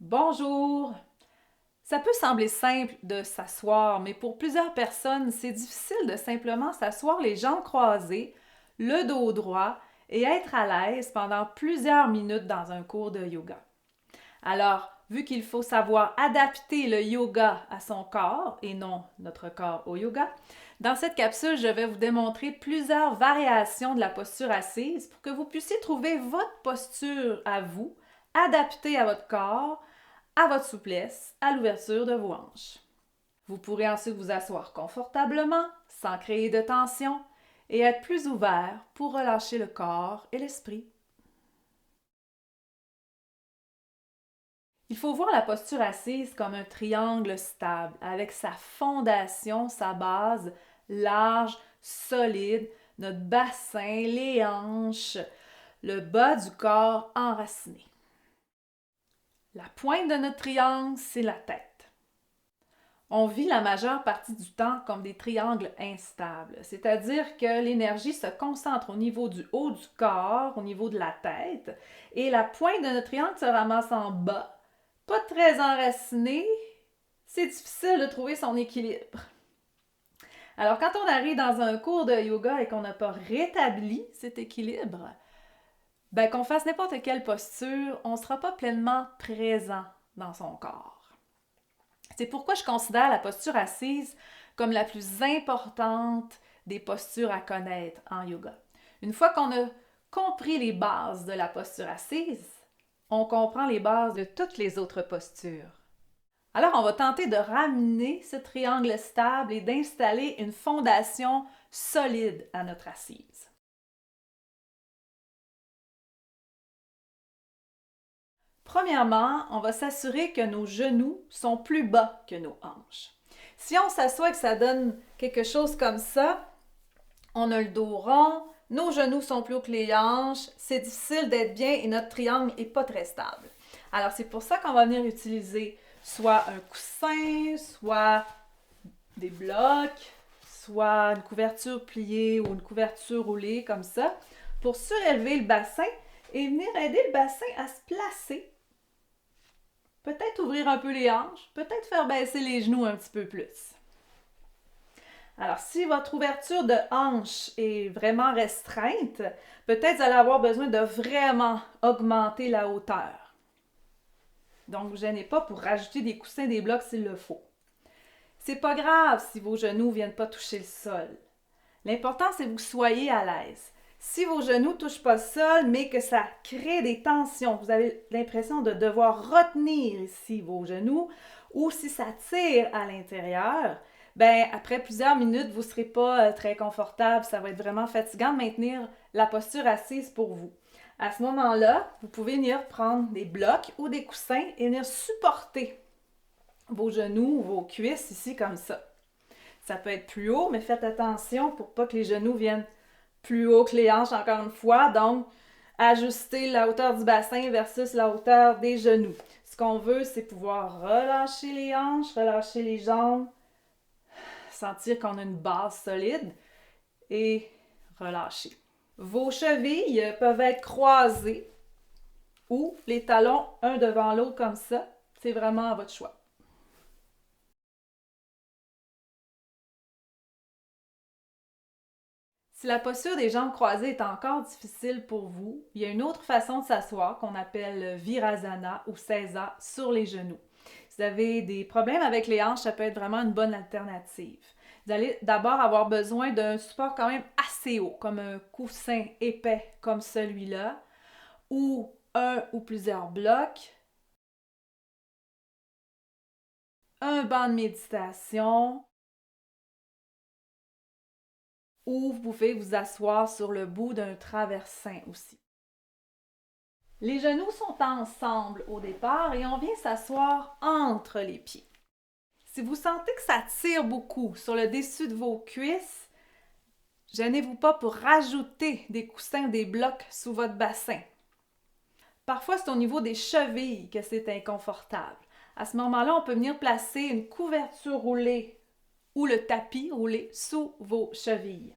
Bonjour! Ça peut sembler simple de s'asseoir, mais pour plusieurs personnes, c'est difficile de simplement s'asseoir les jambes croisées, le dos droit et être à l'aise pendant plusieurs minutes dans un cours de yoga. Alors, vu qu'il faut savoir adapter le yoga à son corps et non notre corps au yoga, dans cette capsule, je vais vous démontrer plusieurs variations de la posture assise pour que vous puissiez trouver votre posture à vous, adaptée à votre corps, à votre souplesse, à l'ouverture de vos hanches. Vous pourrez ensuite vous asseoir confortablement, sans créer de tension, et être plus ouvert pour relâcher le corps et l'esprit. Il faut voir la posture assise comme un triangle stable, avec sa fondation, sa base large, solide, notre bassin, les hanches, le bas du corps enraciné. La pointe de notre triangle, c'est la tête. On vit la majeure partie du temps comme des triangles instables, c'est-à-dire que l'énergie se concentre au niveau du haut du corps, au niveau de la tête, et la pointe de notre triangle se ramasse en bas, pas très enracinée. C'est difficile de trouver son équilibre. Alors, quand on arrive dans un cours de yoga et qu'on n'a pas rétabli cet équilibre, qu'on fasse n'importe quelle posture, on ne sera pas pleinement présent dans son corps. C'est pourquoi je considère la posture assise comme la plus importante des postures à connaître en yoga. Une fois qu'on a compris les bases de la posture assise, on comprend les bases de toutes les autres postures. Alors, on va tenter de ramener ce triangle stable et d'installer une fondation solide à notre assise. Premièrement, on va s'assurer que nos genoux sont plus bas que nos hanches. Si on s'assoit et que ça donne quelque chose comme ça, on a le dos rond, nos genoux sont plus hauts que les hanches, c'est difficile d'être bien et notre triangle n'est pas très stable. Alors, c'est pour ça qu'on va venir utiliser soit un coussin, soit des blocs, soit une couverture pliée ou une couverture roulée comme ça, pour surélever le bassin et venir aider le bassin à se placer. Peut-être ouvrir un peu les hanches, peut-être faire baisser les genoux un petit peu plus. Alors, si votre ouverture de hanche est vraiment restreinte, peut-être vous allez avoir besoin de vraiment augmenter la hauteur. Donc, ne vous gênez pas pour rajouter des coussins, des blocs s'il le faut. C'est pas grave si vos genoux ne viennent pas toucher le sol. L'important, c'est que vous soyez à l'aise. Si vos genoux ne touchent pas le sol, mais que ça crée des tensions, vous avez l'impression de devoir retenir ici vos genoux, ou si ça tire à l'intérieur, après plusieurs minutes, vous ne serez pas très confortable. Ça va être vraiment fatigant de maintenir la posture assise pour vous. À ce moment-là, vous pouvez venir prendre des blocs ou des coussins et venir supporter vos genoux ou vos cuisses ici comme ça. Ça peut être plus haut, mais faites attention pour pas que les genoux viennent plus haut que les hanches encore une fois. Donc, ajuster la hauteur du bassin versus la hauteur des genoux. Ce qu'on veut, c'est pouvoir relâcher les hanches, relâcher les jambes, sentir qu'on a une base solide et relâcher. Vos chevilles peuvent être croisées ou les talons un devant l'autre comme ça. C'est vraiment à votre choix. Si la posture des jambes croisées est encore difficile pour vous, il y a une autre façon de s'asseoir qu'on appelle Virasana ou Sesa sur les genoux. Si vous avez des problèmes avec les hanches, ça peut être vraiment une bonne alternative. Vous allez d'abord avoir besoin d'un support quand même assez haut, comme un coussin épais comme celui-là, ou un ou plusieurs blocs, un banc de méditation, ou vous pouvez vous asseoir sur le bout d'un traversin aussi. Les genoux sont ensemble au départ et on vient s'asseoir entre les pieds. Si vous sentez que ça tire beaucoup sur le dessus de vos cuisses, gênez-vous pas pour rajouter des coussins, des blocs sous votre bassin. Parfois, c'est au niveau des chevilles que c'est inconfortable. À ce moment-là, on peut venir placer une couverture roulée ou le tapis roulé sous vos chevilles.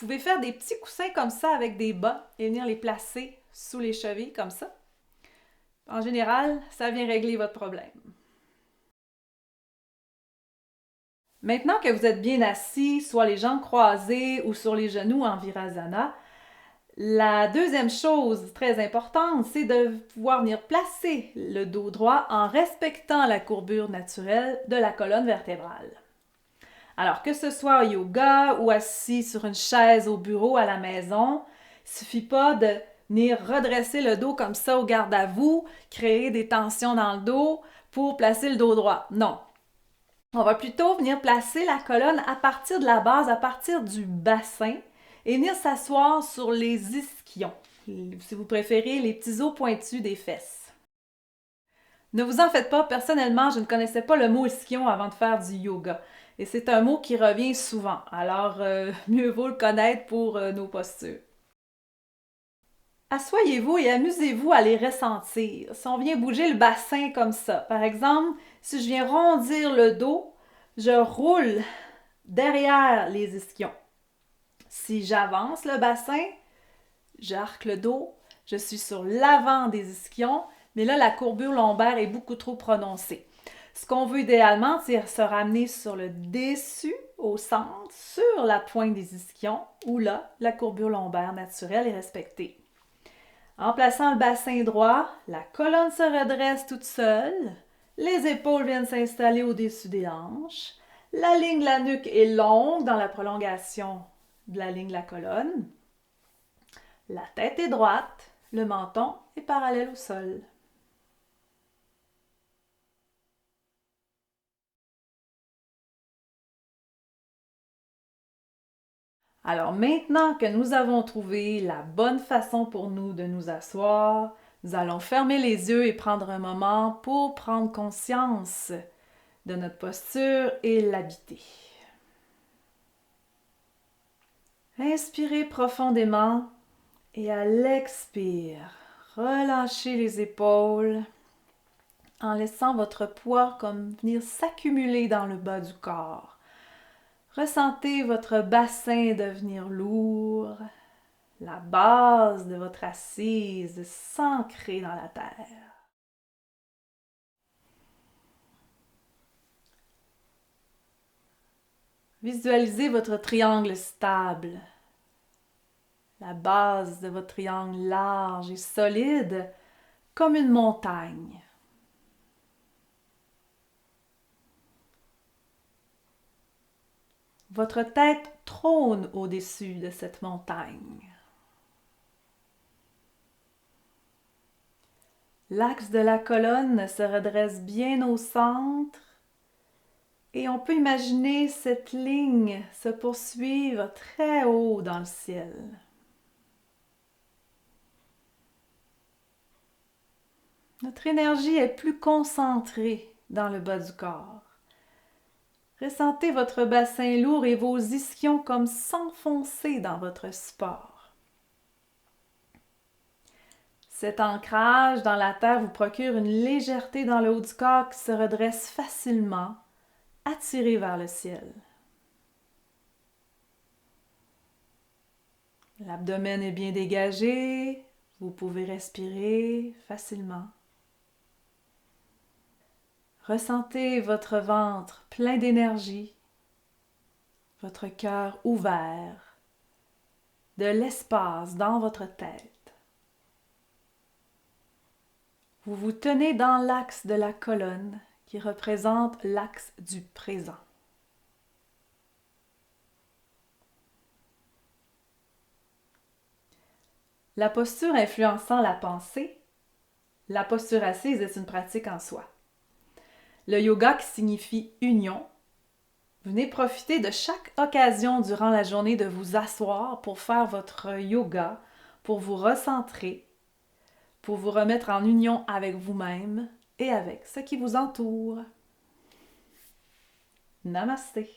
Vous pouvez faire des petits coussins comme ça avec des bas et venir les placer sous les chevilles comme ça. En général, ça vient régler votre problème. Maintenant que vous êtes bien assis, soit les jambes croisées ou sur les genoux en Virasana, la deuxième chose très importante, c'est de pouvoir venir placer le dos droit en respectant la courbure naturelle de la colonne vertébrale. Alors, que ce soit au yoga ou assis sur une chaise au bureau à la maison, il ne suffit pas de venir redresser le dos comme ça au garde à vous, créer des tensions dans le dos pour placer le dos droit. Non. On va plutôt venir placer la colonne à partir de la base, à partir du bassin, et venir s'asseoir sur les ischions, si vous préférez, les petits os pointus des fesses. Ne vous en faites pas, personnellement, je ne connaissais pas le mot ischion avant de faire du yoga. Et c'est un mot qui revient souvent, alors mieux vaut le connaître pour nos postures. Assoyez-vous et amusez-vous à les ressentir. Si on vient bouger le bassin comme ça, par exemple, si je viens rondir le dos, je roule derrière les ischions. Si j'avance le bassin, j'arque le dos, je suis sur l'avant des ischions, mais là, la courbure lombaire est beaucoup trop prononcée. Ce qu'on veut idéalement, c'est se ramener sur le dessus, au centre, sur la pointe des ischions, où là, la courbure lombaire naturelle est respectée. En plaçant le bassin droit, la colonne se redresse toute seule, les épaules viennent s'installer au-dessus des hanches, la ligne de la nuque est longue dans la prolongation de la ligne de la colonne, la tête est droite, le menton est parallèle au sol. Alors maintenant que nous avons trouvé la bonne façon pour nous de nous asseoir, nous allons fermer les yeux et prendre un moment pour prendre conscience de notre posture et l'habiter. Inspirez profondément et à l'expire, relâchez les épaules en laissant votre poids comme venir s'accumuler dans le bas du corps. Ressentez votre bassin devenir lourd, la base de votre assise s'ancrer dans la terre. Visualisez votre triangle stable, la base de votre triangle large et solide comme une montagne. Votre tête trône au-dessus de cette montagne. L'axe de la colonne se redresse bien au centre et on peut imaginer cette ligne se poursuivre très haut dans le ciel. Notre énergie est plus concentrée dans le bas du corps. Ressentez votre bassin lourd et vos ischions comme s'enfoncer dans votre support. Cet ancrage dans la terre vous procure une légèreté dans le haut du corps qui se redresse facilement, attiré vers le ciel. L'abdomen est bien dégagé, vous pouvez respirer facilement. Ressentez votre ventre plein d'énergie, votre cœur ouvert, de l'espace dans votre tête. Vous vous tenez dans l'axe de la colonne qui représente l'axe du présent. La posture influençant la pensée, la posture assise est une pratique en soi. Le yoga qui signifie union, venez profiter de chaque occasion durant la journée de vous asseoir pour faire votre yoga, pour vous recentrer, pour vous remettre en union avec vous-même et avec ce qui vous entoure. Namasté.